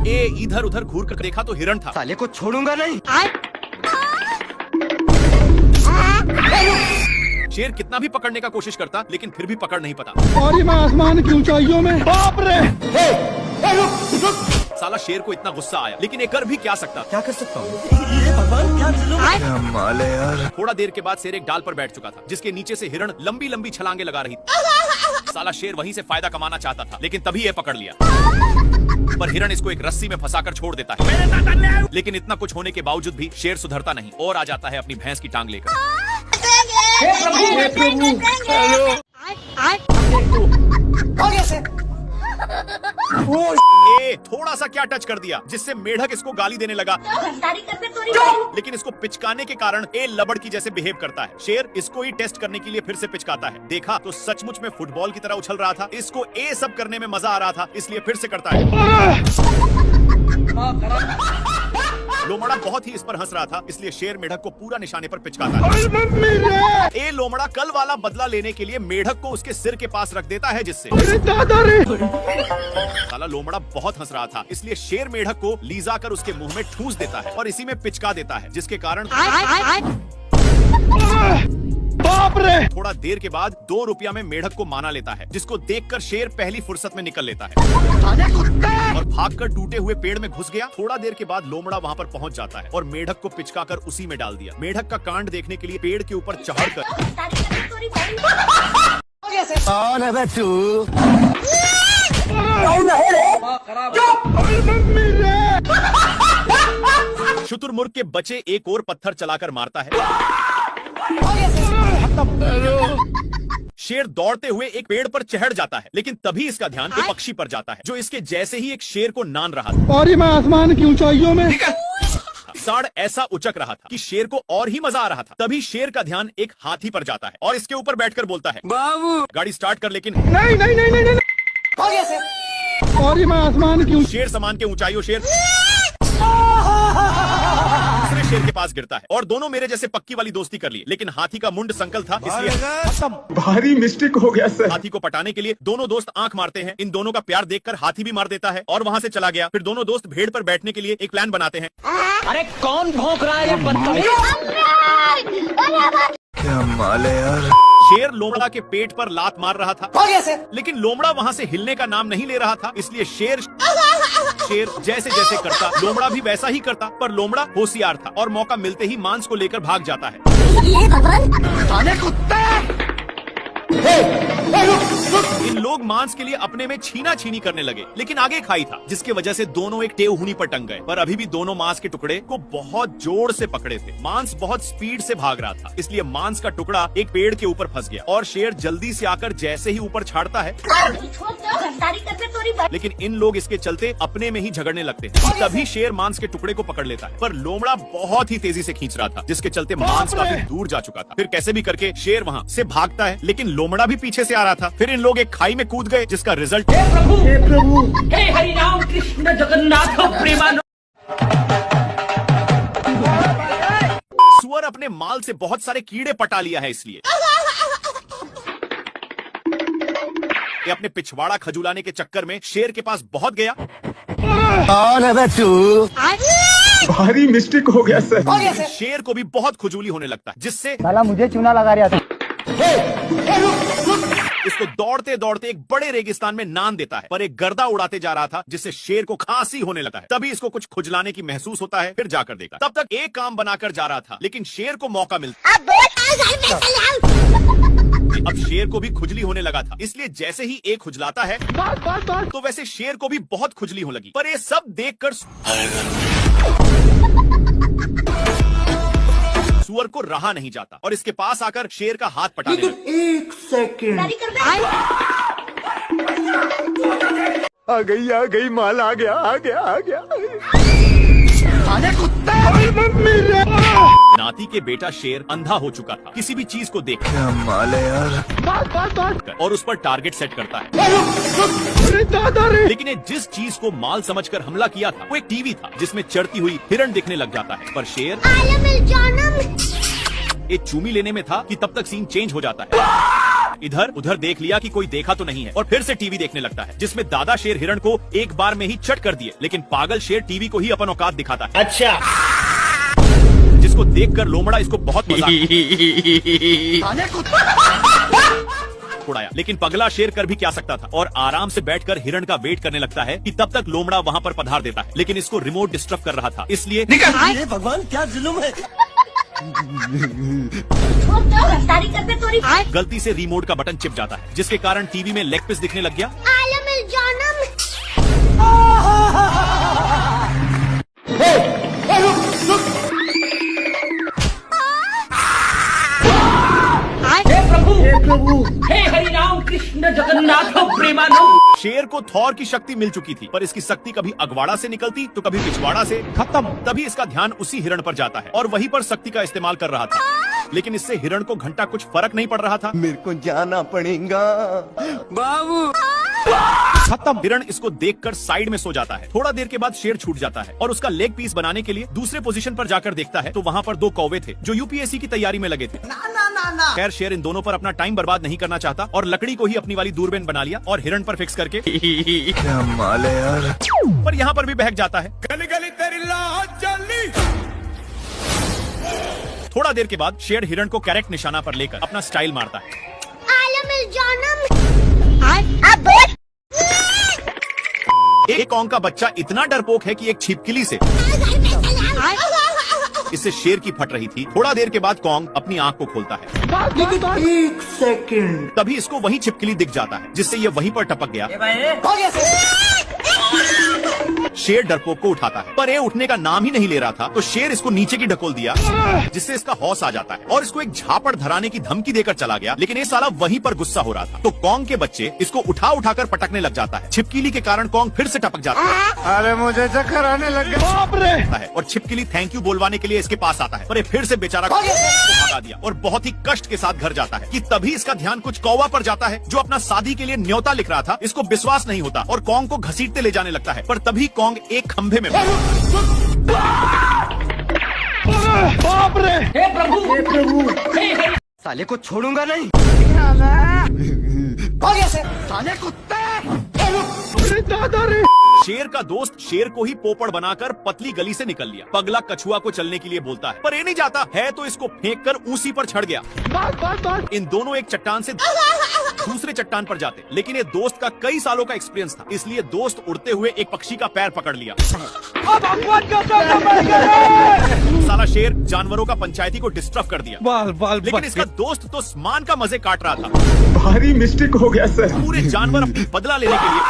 ए इधर उधर घूर कर देखा तो हिरण था। साले को छोड़ूंगा नहीं। शेर कितना भी पकड़ने का कोशिश करता लेकिन फिर भी पकड़ नहीं पाता। और मैं आसमान की ऊंचाइयों में, बाप रे। साला शेर को इतना गुस्सा आया, लेकिन ये कर भी क्या सकता। क्या कर सकता हूँ? ये भगवान क्या माल है यार। थोड़ा देर के बाद शेर एक डाल पर बैठ चुका था, जिसके नीचे से हिरण लंबी लंबी छलांगे लगा रही थी। साला शेर वहीं से फायदा कमाना चाहता था, लेकिन तभी ये पकड़ लिया। पर हिरण इसको एक रस्सी में फंसाकर छोड़ देता है। लेकिन इतना कुछ होने के बावजूद भी शेर सुधरता नहीं और आ जाता है अपनी भैंस की टांग लेकर। थोड़ा सा क्या टच कर दिया जिससे मेढक इसको गाली देने लगा। लेकिन इसको पिचकाने के कारण ए लबड़ की जैसे बिहेव करता है। शेर इसको ही टेस्ट करने के लिए फिर से पिचकाता है। देखा तो सचमुच में फुटबॉल की तरह उछल रहा था। इसको ए सब करने में मजा आ रहा था, इसलिए फिर से करता है। लोमड़ा बहुत ही इस पर हंस रहा था, इसलिए शेर मेढक को पूरा निशाने पर पिचकाता है। ए लोमड़ा कल वाला बदला लेने के लिए मेढक को उसके सिर के पास रख देता है, जिससे साला लोमड़ा बहुत हंस रहा था, इसलिए शेर मेढक को लीजा कर उसके मुंह में ठूस देता है और इसी में पिचका देता है, जिसके कारण बाप रे। थोड़ा देर के बाद 2 रुपया में मेढक को माना लेता है, जिसको देखकर शेर पहली फुर्सत में निकल लेता है और भागकर टूटे हुए पेड़ में घुस गया। थोड़ा देर के बाद लोमड़ा वहाँ पर पहुँच जाता है और मेढक को पिचकाकर उसी में डाल दिया। मेढक का कांड देखने के लिए पेड़ के ऊपर चढ़कर शुतुरमुर्ग के बच्चे एक और पत्थर चलाकर मारता है। शेर दौड़ते हुए एक पेड़ पर चढ़ जाता है, लेकिन तभी इसका ध्यान एक पक्षी पर जाता है, जो इसके जैसे ही एक शेर को नान रहा था। और मैं आसमान की ऊंचाइयों में साड़ ऐसा उचक रहा था कि शेर को और ही मजा आ रहा था। तभी शेर का ध्यान एक हाथी पर जाता है और इसके ऊपर बैठकर बोलता है, बाबू गाड़ी स्टार्ट कर। लेकिन नहीं नहीं नहीं नहीं, नहीं। और मैं आसमान की शेर समान के ऊंचाइयों शेर दूसरे शेर के पास गिरता है और दोनों मेरे जैसे पक्की वाली दोस्ती कर ली। लेकिन हाथी का मुंड संकल था, इसलिए भारी मिस्टेक हो गया सर। हाथी को पटाने के लिए दोनों दोस्त आंख मारते हैं। इन दोनों का प्यार देखकर हाथी भी मार देता है और वहाँ से चला गया। फिर दोनों दोस्त भेड़ पर बैठने के लिए एक प्लान बनाते हैं। अरे कौन भौंक रहा है? क्या माल है यार। शेर लोमड़ा के पेट पर लात मार रहा था, लेकिन लोमड़ा वहाँ से हिलने का नाम नहीं ले रहा था, इसलिए शेर जैसे जैसे करता लोमड़ा भी वैसा ही करता। पर लोमड़ा होशियार था और मौका मिलते ही मांस को लेकर भाग जाता है। इन लोग मांस के लिए अपने में छीना छीनी करने लगे, लेकिन आगे खाई था, जिसके वजह से दोनों एक टेउहुनी पर टंग गए। पर अभी भी दोनों मांस के टुकड़े को बहुत जोर से पकड़े थे। मांस बहुत स्पीड से भाग रहा था, इसलिए मांस का टुकड़ा एक पेड़ के ऊपर फंस गया और शेर जल्दी से आकर जैसे ही ऊपर छाड़ता है, लेकिन इन लोग इसके चलते अपने में ही झगड़ने लगते हैं। तभी शेर मांस के टुकड़े को पकड़ लेता है, पर लोमड़ा बहुत ही तेजी से खींच रहा था, जिसके चलते मांस काफी दूर जा चुका था। फिर कैसे भी करके शेर वहाँ से भागता है, लेकिन लोमड़ा भी पीछे से आ रहा था। फिर इन लोग एक खाई में कूद गए, जिसका रिजल्ट हे प्रभु, हे हरि राम कृष्ण जगन्नाथ प्रेमानंद। सुअर अपने माल से बहुत सारे कीड़े पटा लिया है, इसलिए ये अपने पिछवाड़ा खजुलाने के चक्कर में शेर के पास बहुत गया। भारी मिस्टेक हो गया सर। शेर को भी बहुत खुजूली होने लगता है, जिससे साला मुझे चूना लगा रहा था। इसको दौड़ते दौड़ते एक बड़े रेगिस्तान में नान देता है, पर एक गर्दा उड़ाते जा रहा था, जिससे शेर को खांसी होने लगा है। तभी इसको कुछ खुजलाने की महसूस होता है, फिर जाकर देखा। तब तक एक काम बनाकर जा रहा था, लेकिन शेर को मौका मिलता। अब शेर को भी खुजली होने लगा था, इसलिए जैसे ही एक खुजलाता है तो वैसे शेर को भी बहुत खुजली होने लगी। पर ये सब देखकर सुअर को रहा नहीं जाता और इसके पास आकर शेर का हाथ पटाने लगा। एक सेकंड। आ गई माल आ गया। नाती के बेटा शेर अंधा हो चुका था, किसी भी चीज को देख क्या माल है यार। और उस पर टारगेट सेट करता है। लेकिन ये जिस चीज को माल समझकर हमला किया था, वो एक टीवी था, जिसमें चढ़ती हुई हिरण दिखने लग जाता है। पर शेर एक चूमी लेने में था कि तब तक सीन चेंज हो जाता है। इधर उधर देख लिया कि कोई देखा तो नहीं है और फिर से टीवी देखने लगता है, जिसमें दादा शेर हिरण को एक बार में ही चट कर दिए। लेकिन पागल शेर टीवी को ही अपन औकात दिखाता है, अच्छा जिसको देखकर लोमड़ा इसको बहुत मजा उड़ाया। लेकिन पगला शेर कर भी क्या सकता था और आराम से बैठकर हिरण का वेट करने लगता है कि तब तक लोमड़ा वहां पर पधार देता है। लेकिन इसको रिमोट डिस्टर्ब कर रहा था, इसलिए ये भगवान क्या जुल्म है। गलती से रिमोट का बटन चिप जाता है, जिसके कारण टीवी में लेग पीस दिखने लग गया। हे प्रभु हे हरि राम कृष्ण जगन्नाथ प्रेमानंद। शेर को थॉर की शक्ति मिल चुकी थी, पर इसकी शक्ति कभी अगवाड़ा से निकलती तो कभी पिछवाड़ा से। खत्म। तभी इसका ध्यान उसी हिरण पर जाता है और वहीं पर शक्ति का इस्तेमाल कर रहा था। लेकिन इससे हिरण को घंटा कुछ फर्क नहीं पड़ रहा था। मेरे को जाना पड़ेगा बाबू। खत्म। हिरण इसको देखकर साइड में सो जाता है। थोड़ा देर के बाद शेर छूट जाता है और उसका लेग पीस बनाने के लिए दूसरे पोजीशन पर जाकर देखता है तो वहाँ पर 2 कौवे थे जो यूपीएससी की तैयारी में लगे थे। खैर शेर इन दोनों पर अपना टाइम बर्बाद नहीं करना चाहता और लकड़ी को ही अपनी वाली दूरबीन बना लिया और हिरण पर फिक्स करके क्या माल है यार। पर यहाँ पर भी बहक जाता है। गली गली तेरी लाहौर चली। थोड़ा देर के बाद शेर हिरण को करेक्ट निशाना पर लेकर अपना स्टाइल मारता है। एक कौंग का बच्चा इतना डरपोक है कि एक छिपकली से इससे शेर की फट रही थी। थोड़ा देर के बाद कौंग अपनी आंख को खोलता है। 1 सेकंड। तभी इसको वही छिपकली दिख जाता है, जिससे ये वहीं पर टपक गया। शेर डरपोक को उठाता है, पर ये उठने का नाम ही नहीं ले रहा था तो शेर इसको नीचे की ढकोल दिया, जिससे इसका हौस आ जाता है और इसको एक झापड़ धराने की धमकी देकर चला गया। लेकिन ये साला वहीं पर गुस्सा हो रहा था तो कौंग के बच्चे इसको उठा उठाकर पटकने लग जाता है। छिपकली के कारण कौंग फिर से टपक जाता है। अरे मुझे चक्कर आने लग गया। और छिपकली थैंक यू बोलवाने के लिए इसके पास आता है, पर ये फिर से बेचारा को भगा दिया और बहुत ही कष्ट के साथ घर जाता है कि तभी इसका ध्यान कुछ कौवा पर जाता है जो अपना शादी के लिए न्योता लिख रहा था। इसको विश्वास नहीं होता और कौंग को घसीटते ले जाने लगता है, पर तभी कौंग एक खंभे में बाप रे। हे प्रभु हे हरि। साले को छोड़ूंगा नहीं। साले कुत्ते। दादा रे। शेर का दोस्त शेर को ही पोपड़ बनाकर पतली गली से निकल लिया। पगला कछुआ को चलने के लिए बोलता है, पर ये नहीं जाता है तो इसको फेंक कर ऊसी पर चढ़ गया। इन दोनों एक चट्टान से दूसरे चट्टान पर जाते, लेकिन ये दोस्त का कई सालों का एक्सपीरियंस था, इसलिए दोस्त उड़ते हुए एक पक्षी का पैर पकड़ लिया। साला शेर जानवरों का पंचायती को डिस्टर्ब कर दिया। लेकिन इसका दोस्त तो स्मान का मजे काट रहा था। भारी मिस्टेक हो गया सर। पूरे जानवर अपनी बदला लेने के लिए